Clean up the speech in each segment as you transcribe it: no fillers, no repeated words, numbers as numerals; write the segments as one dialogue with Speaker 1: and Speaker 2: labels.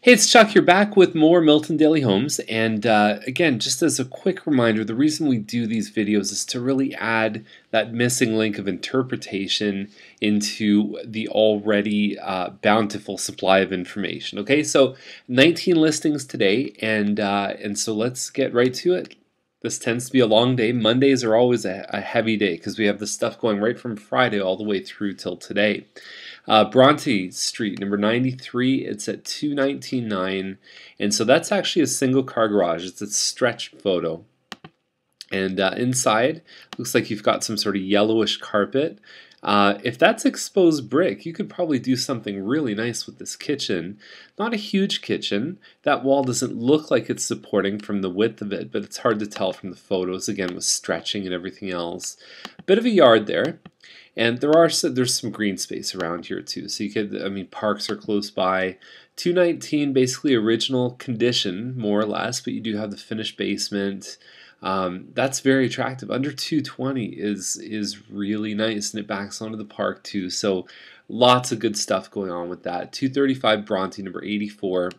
Speaker 1: Hey, it's Chuck here, back with more Milton Daily Homes, and again, just as a quick reminder, the reason we do these videos is to really add that missing link of interpretation into the already bountiful supply of information. Okay, so 19 listings today, and so let's get right to it. This tends to be a long day. Mondays are always a heavy day because we have the stuff going right from Friday all the way through till today. Bronte Street, number 93, it's at 219.9, and so that's actually a single car garage. It's a stretched photo. And inside, looks like you've got some sort of yellowish carpet. If that's exposed brick, you could probably do something really nice with this kitchen. Not a huge kitchen. That wall doesn't look like it's supporting from the width of it, but it's hard to tell from the photos, again, with stretching and everything else. Bit of a yard there. And there's some green space around here too, so you could, I mean, parks are close by. 219, basically original condition, more or less, but you do have the finished basement. That's very attractive. Under 220 is really nice, and it backs onto the park too. So lots of good stuff going on with that. 235 Bronte, number 84.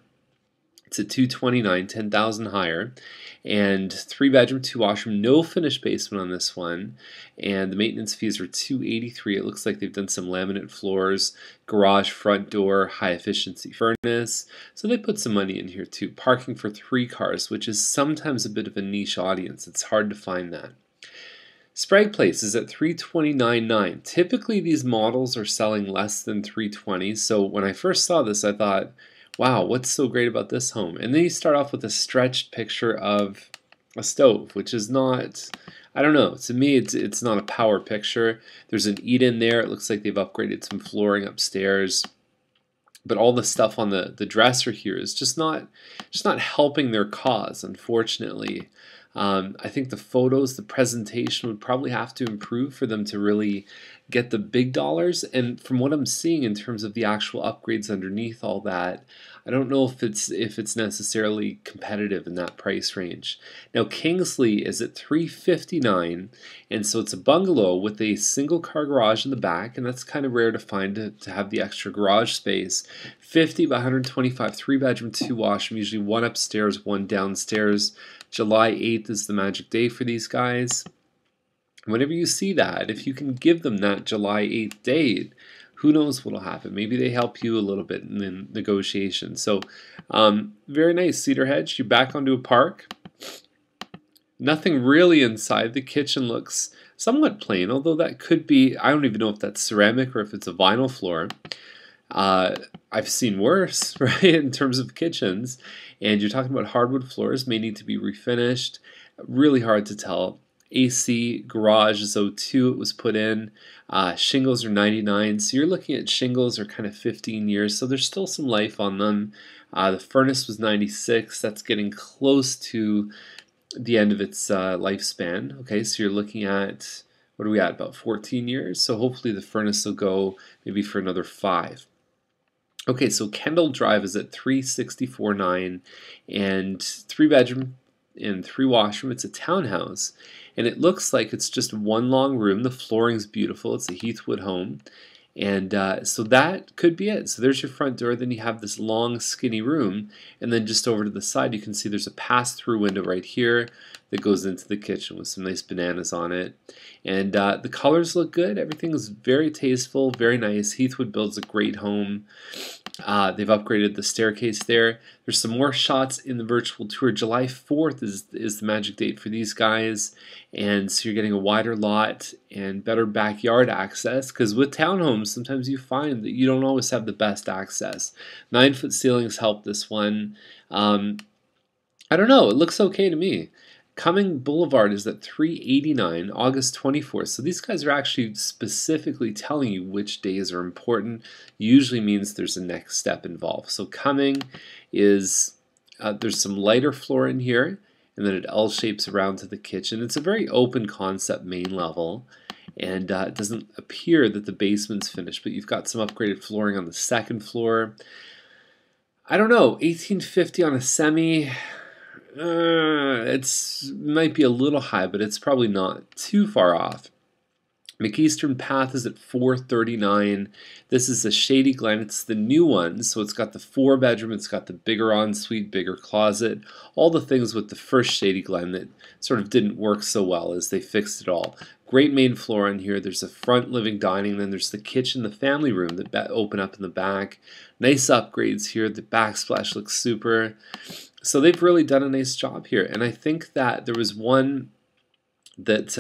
Speaker 1: It's at 229, 10,000 higher, and 3-bedroom, 2-washroom, no finished basement on this one, and the maintenance fees are 283. It looks like they've done some laminate floors, garage, front door, high efficiency furnace, so they put some money in here too. Parking for 3 cars, which is sometimes a bit of a niche audience. It's hard to find that. Sprague Place is at 329.9. Typically these models are selling less than 320, so when I first saw this I thought, wow, what's so great about this home? And then you start off with a stretched picture of a stove, which is not, I don't know, to me it's not a power picture. There's an eat-in there. It looks like they've upgraded some flooring upstairs. But all the stuff on the dresser here is just not helping their cause, unfortunately. I think the photos, the presentation would probably have to improve for them to really get the big dollars. And from what I'm seeing in terms of the actual upgrades underneath all that, I don't know if it's necessarily competitive in that price range. Now Kingsley is at 359, and so it's a bungalow with a single car garage in the back, and that's kind of rare to find to have the extra garage space. 50 by 125, 3-bedroom, 2-washroom, usually one upstairs, one downstairs. July 8th is the magic day for these guys. Whenever you see that, if you can give them that July 8th date, who knows what will happen. Maybe they help you a little bit in the negotiation. So very nice cedar hedge. You're back onto a park. Nothing really inside. The kitchen looks somewhat plain, although that could be, I don't even know if that's ceramic or if it's a vinyl floor. I've seen worse, right, in terms of kitchens. And you're talking about hardwood floors, may need to be refinished. Really hard to tell. AC garage is 02, it was put in. Shingles are 99, so you're looking at shingles are kind of 15 years, so there's still some life on them. The furnace was 96, that's getting close to the end of its lifespan. Okay, so you're looking at, what are we at, about 14 years? So hopefully the furnace will go maybe for another 5. Okay, so Kendell Drive is at 364.9, and 3-bedroom and 3-washroom. It's a townhouse, and it looks like it's just one long room. The flooring's beautiful. It's a Heathwood home, and so that could be it. So there's your front door. Then you have this long, skinny room, and then just over to the side, you can see there's a pass-through window right here that goes into the kitchen with some nice bananas on it. And the colors look good. Everything's very tasteful, very nice. Heathwood builds a great home. They've upgraded the staircase there. There's some more shots in the virtual tour. July 4th is the magic date for these guys, and so you're getting a wider lot and better backyard access, because with townhomes sometimes you find that you don't always have the best access. 9-foot ceilings help this one. I don't know, it looks okay to me. Coming Boulevard is at 389, August 24th. So these guys are actually specifically telling you which days are important. Usually means there's a next step involved. So coming is, there's some lighter floor in here, and then it L-shapes around to the kitchen. It's a very open concept main level, and it doesn't appear that the basement's finished, but you've got some upgraded flooring on the second floor. I don't know, 1850 on a semi. It's might be a little high, but it's probably not too far off. McEastern Path is at 439. This is a Shady Glen. It's the new one, so it's got the 4-bedroom, it's got the bigger ensuite, bigger closet, all the things with the first Shady Glen that sort of didn't work so well as they fixed it all. Great main floor on here. There's a front living dining, then there's the kitchen, the family room that open up in the back. Nice upgrades here. The backsplash looks super. So they've really done a nice job here, and I think that there was one that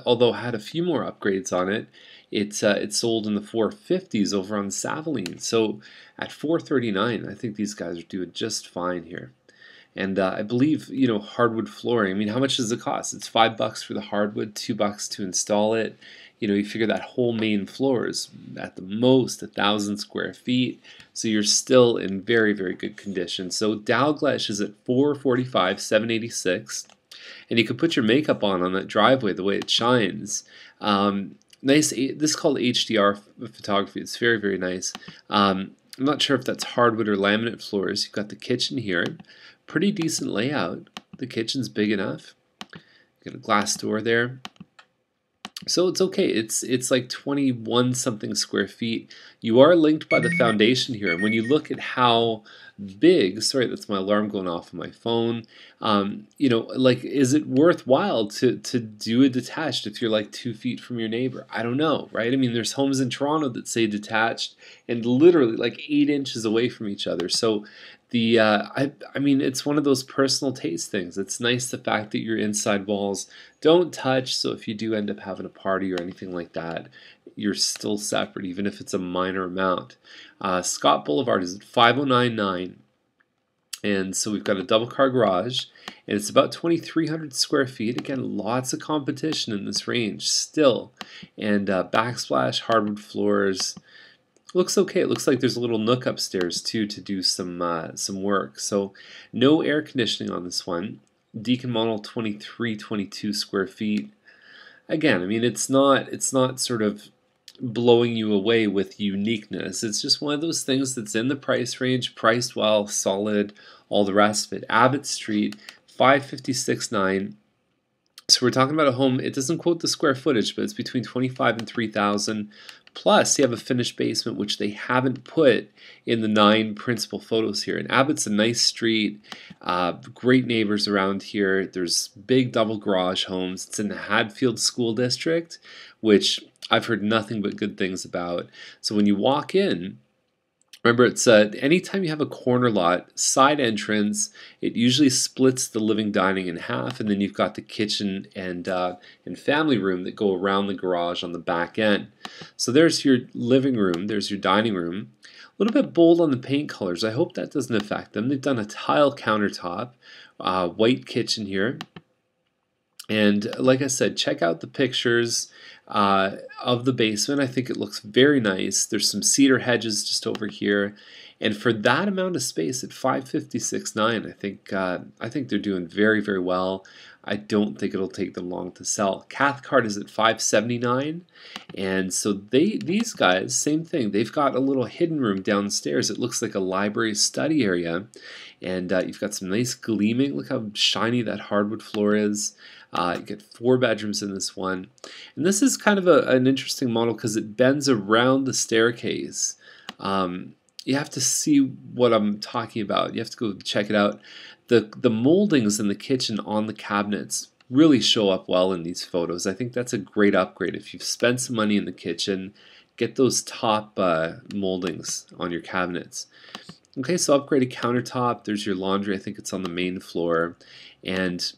Speaker 1: although had a few more upgrades on it, it sold in the 450s over on Savaline. So at 439, I think these guys are doing just fine here. And I believe, you know, hardwood flooring. I mean, how much does it cost? It's $5 for the hardwood, $2 to install it. You know, you figure that whole main floor is at the most 1,000 square feet. So you're still in very, very good condition. So Dalglish is at 445, 786. And you can put your makeup on that driveway the way it shines. Nice. This is called HDR photography. It's very, very nice. I'm not sure if that's hardwood or laminate floors. You've got the kitchen here. Pretty decent layout. The kitchen's big enough. Got a glass door there. So it's okay. It's like 21 something square feet. You are linked by the foundation here, and when you look at how big, sorry, that's my alarm going off on my phone. You know, like, is it worthwhile to do a detached if you're like 2 feet from your neighbor? I don't know, right? I mean, there's homes in Toronto that say detached and literally like 8 inches away from each other. So the I mean, it's one of those personal taste things. It's nice the fact that your inside walls don't touch, so if you do end up having a party or anything like that, you're still separate, even if it's a minor amount. Scott Boulevard is at 5099, and so we've got a double car garage, and it's about 2,300 square feet. Again, lots of competition in this range still, and backsplash, hardwood floors. Looks okay. It looks like there's a little nook upstairs too to do some work. So no air conditioning on this one. Deacon model 2322 square feet. Again, I mean, it's not sort of blowing you away with uniqueness. It's just one of those things that's in the price range, priced well, solid, all the rest of it. Abbott Street, 556.9. So we're talking about a home. It doesn't quote the square footage, but it's between 25 and 3,000. Plus, you have a finished basement, which they haven't put in the 9 principal photos here. And Abbott's a nice street, great neighbors around here. There's big double garage homes. It's in the Hadfield School District, which I've heard nothing but good things about. So when you walk in, remember, it's anytime you have a corner lot, side entrance, it usually splits the living dining in half, and then you've got the kitchen and family room that go around the garage on the back end. So there's your living room, there's your dining room. A little bit bold on the paint colors. I hope that doesn't affect them. They've done a tile countertop, white kitchen here. And like I said, check out the pictures of the basement. I think it looks very nice. There's some cedar hedges just over here, and for that amount of space at 556.9, I think they're doing very, very well. I don't think it'll take them long to sell. Cathcart is at 579, and so these guys, same thing. They've got a little hidden room downstairs. It looks like a library study area, and you've got some nice gleaming. Look how shiny that hardwood floor is. You get 4 bedrooms in this one, and this is kind of an interesting model because it bends around the staircase. You have to see what I'm talking about. You have to go check it out. The moldings in the kitchen on the cabinets really show up well in these photos. I think that's a great upgrade. If you've spent some money in the kitchen, get those top moldings on your cabinets. Okay, so upgraded countertop. There's your laundry. I think it's on the main floor, and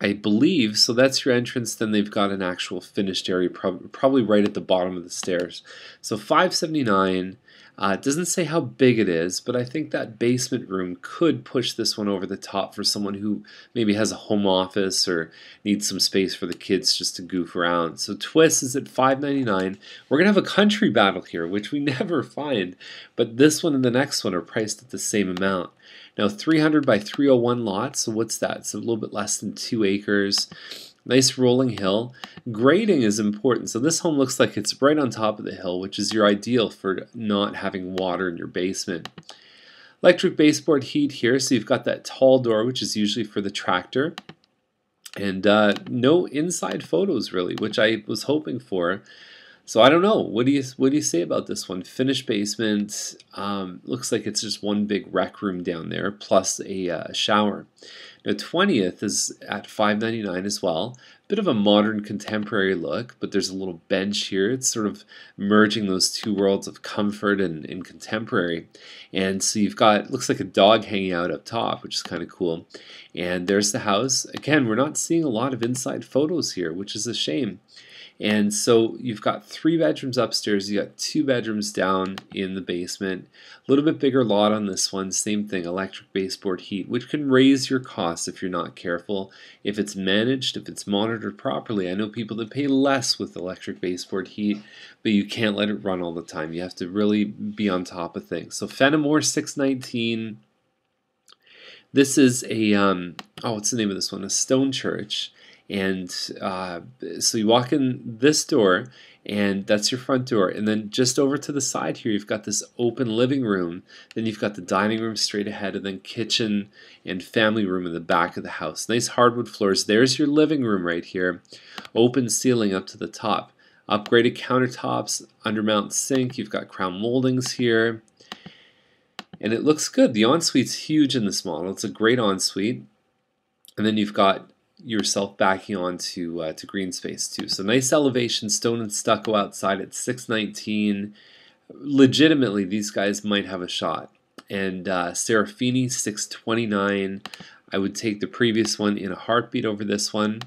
Speaker 1: I believe, so that's your entrance, then they've got an actual finished area probably right at the bottom of the stairs. So 579, it doesn't say how big it is, but I think that basement room could push this one over the top for someone who maybe has a home office or needs some space for the kids just to goof around. So Twist is at 599. We're going to have a country battle here, which we never find, but this one and the next one are priced at the same amount. Now 300 by 301 lots, so what's that? It's a little bit less than 2 acres. Nice rolling hill. Grading is important. So this home looks like it's right on top of the hill, which is your ideal for not having water in your basement. Electric baseboard heat here, so you've got that tall door, which is usually for the tractor. And no inside photos really, which I was hoping for. So I don't know. What do you say about this one? Finished basement. Looks like it's just one big rec room down there, plus a shower. Now 20th is at $599 as well. Bit of a modern contemporary look, but there's a little bench here. It's sort of merging those two worlds of comfort and contemporary. And so you've got, looks like a dog hanging out up top, which is kind of cool. And there's the house. Again, we're not seeing a lot of inside photos here, which is a shame. And so you've got 3 bedrooms upstairs, you got 2 bedrooms down in the basement. A little bit bigger lot on this one, same thing, electric baseboard heat, which can raise your costs if you're not careful. If it's managed, if it's monitored properly. I know people that pay less with electric baseboard heat, but you can't let it run all the time. You have to really be on top of things. So Fenimore 619. This is a, what's the name of this one? A stone church. And so you walk in this door, and that's your front door. And then just over to the side here, you've got this open living room. Then you've got the dining room straight ahead, and then kitchen and family room in the back of the house. Nice hardwood floors. There's your living room right here. Open ceiling up to the top. Upgraded countertops, undermount sink. You've got crown moldings here. And it looks good. The ensuite's huge in this model. It's a great ensuite. And then you've got yourself backing onto to green space too. So nice elevation, stone and stucco outside at 619. Legitimately, these guys might have a shot. And Serafini 629. I would take the previous one in a heartbeat over this one.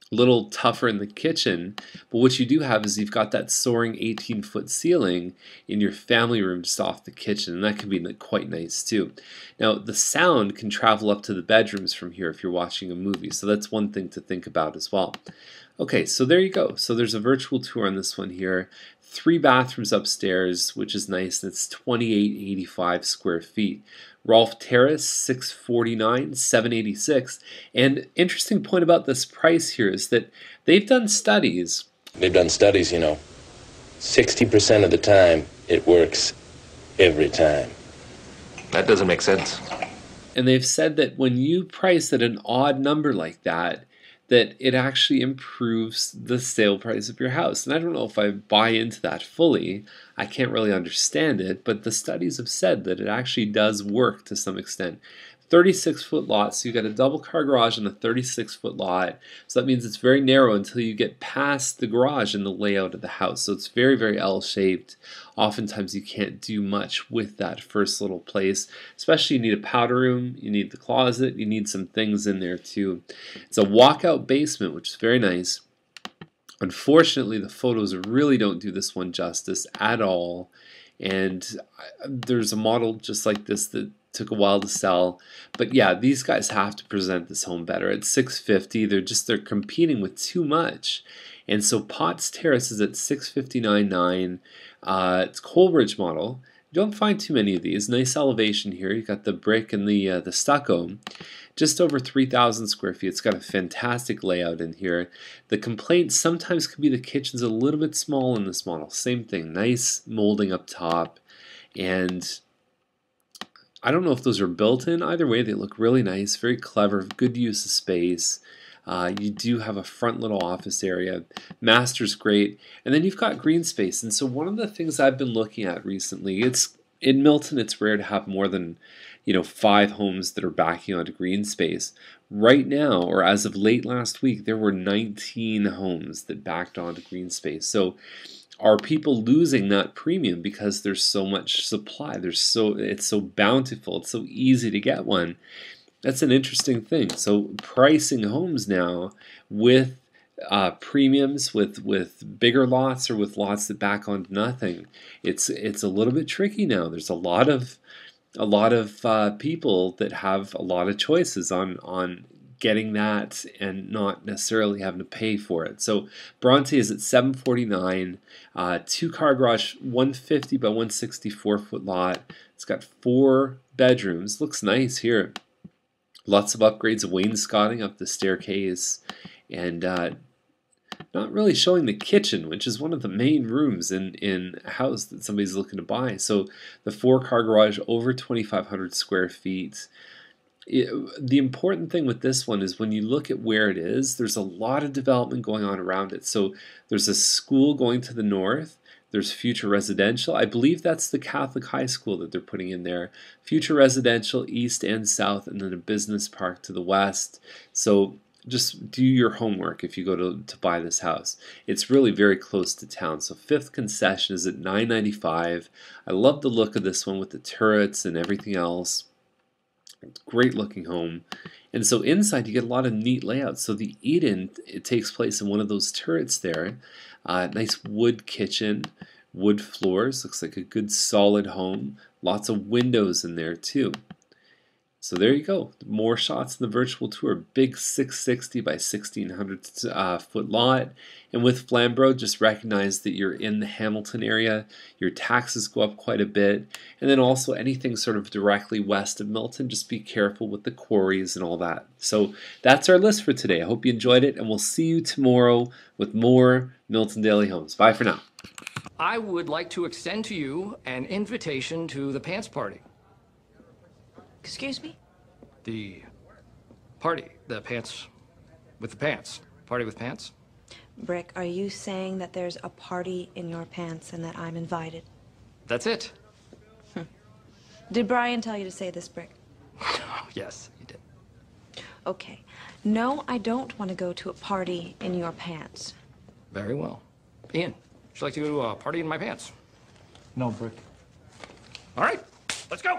Speaker 1: A little tougher in the kitchen, but what you do have is you've got that soaring 18-foot ceiling in your family room just off the kitchen, and that can be quite nice too. Now the sound can travel up to the bedrooms from here if you're watching a movie, so that's one thing to think about as well. Okay, so there you go. So there's a virtual tour on this one here. 3 bathrooms upstairs, which is nice, and it's 2885 square feet. Rolf Terrace, 649, 786. And interesting point about this price here is that they've done studies.
Speaker 2: They've done studies, you know. 60% of the time, it works every time. That doesn't make sense.
Speaker 1: And they've said that when you price at an odd number like that, that it actually improves the sale price of your house. And I don't know if I buy into that fully. I can't really understand it, but the studies have said that it actually does work to some extent. 36-foot lot, so you got a double car garage on a 36-foot lot. So that means it's very narrow until you get past the garage in the layout of the house. So it's very, very L-shaped. Oftentimes you can't do much with that first little place. Especially you need a powder room, you need the closet, you need some things in there too. It's a walkout basement, which is very nice. Unfortunately, the photos really don't do this one justice at all. And there's a model just like this that took a while to sell, but yeah, these guys have to present this home better. At $650, they're competing with too much, and so Potts Terrace is at $659.9. It's Coleridge model. You don't find too many of these. Nice elevation here. You got the brick and the stucco. Just over 3,000 square feet. It's got a fantastic layout in here. The complaint sometimes could be the kitchen's a little bit small in this model. Same thing. Nice molding up top, and I don't know if those are built in. Either way, they look really nice, very clever, good use of space. You do have a front little office area. Master's great. And then you've got green space. And so one of the things I've been looking at recently, it's in Milton, it's rare to have more than 5 homes that are backing onto green space. Right now, or as of late last week, there were 19 homes that backed onto green space. So are people losing that premium because there's so much supply? It's so bountiful. It's so easy to get one. That's an interesting thing. So pricing homes now with premiums, with bigger lots or with lots that back on nothing, it's a little bit tricky now. There's a lot of people that have a lot of choices on getting that and not necessarily having to pay for it. So Bronte is at $749, 2-car garage, 150 by 164 foot lot. It's got 4 bedrooms. Looks nice here. Lots of upgrades, wainscoting up the staircase, and not really showing the kitchen, which is one of the main rooms in a house that somebody's looking to buy. So the 4-car garage over 2,500 square feet. The important thing with this one is when you look at where it is, there's a lot of development going on around it. So there's a school going to the north. There's future residential. I believe that's the Catholic high school that they're putting in there. Future residential east and south, and then a business park to the west. So just do your homework if you go to buy this house. It's really very close to town. So 5th Concession is at $995. I love the look of this one with the turrets and everything else. Great looking home. And so inside you get a lot of neat layouts. So the eat-in, it takes place in one of those turrets there. Nice wood kitchen, wood floors. Looks like a good solid home. Lots of windows in there too. So there you go. More shots in the virtual tour. Big 660 by 1600 foot lot. And with Flamborough, just recognize that you're in the Hamilton area. Your taxes go up quite a bit. And then also anything sort of directly west of Milton, just be careful with the quarries and all that. So that's our list for today. I hope you enjoyed it, and we'll see you tomorrow with more Milton Daily Homes. Bye for now.
Speaker 3: I would like to extend to you an invitation to the pants party.
Speaker 4: Excuse me?
Speaker 3: The party. The pants with the pants. Party with pants?
Speaker 4: Brick, are you saying that there's a party in your pants and that I'm invited?
Speaker 3: That's it.
Speaker 4: Did Brian tell you to say this, Brick?
Speaker 3: Yes, he did.
Speaker 4: Okay. No, I don't want to go to a party in your pants.
Speaker 3: Very well. Ian, would you like to go to a party in my pants?
Speaker 5: No, Brick.
Speaker 3: All right, let's go.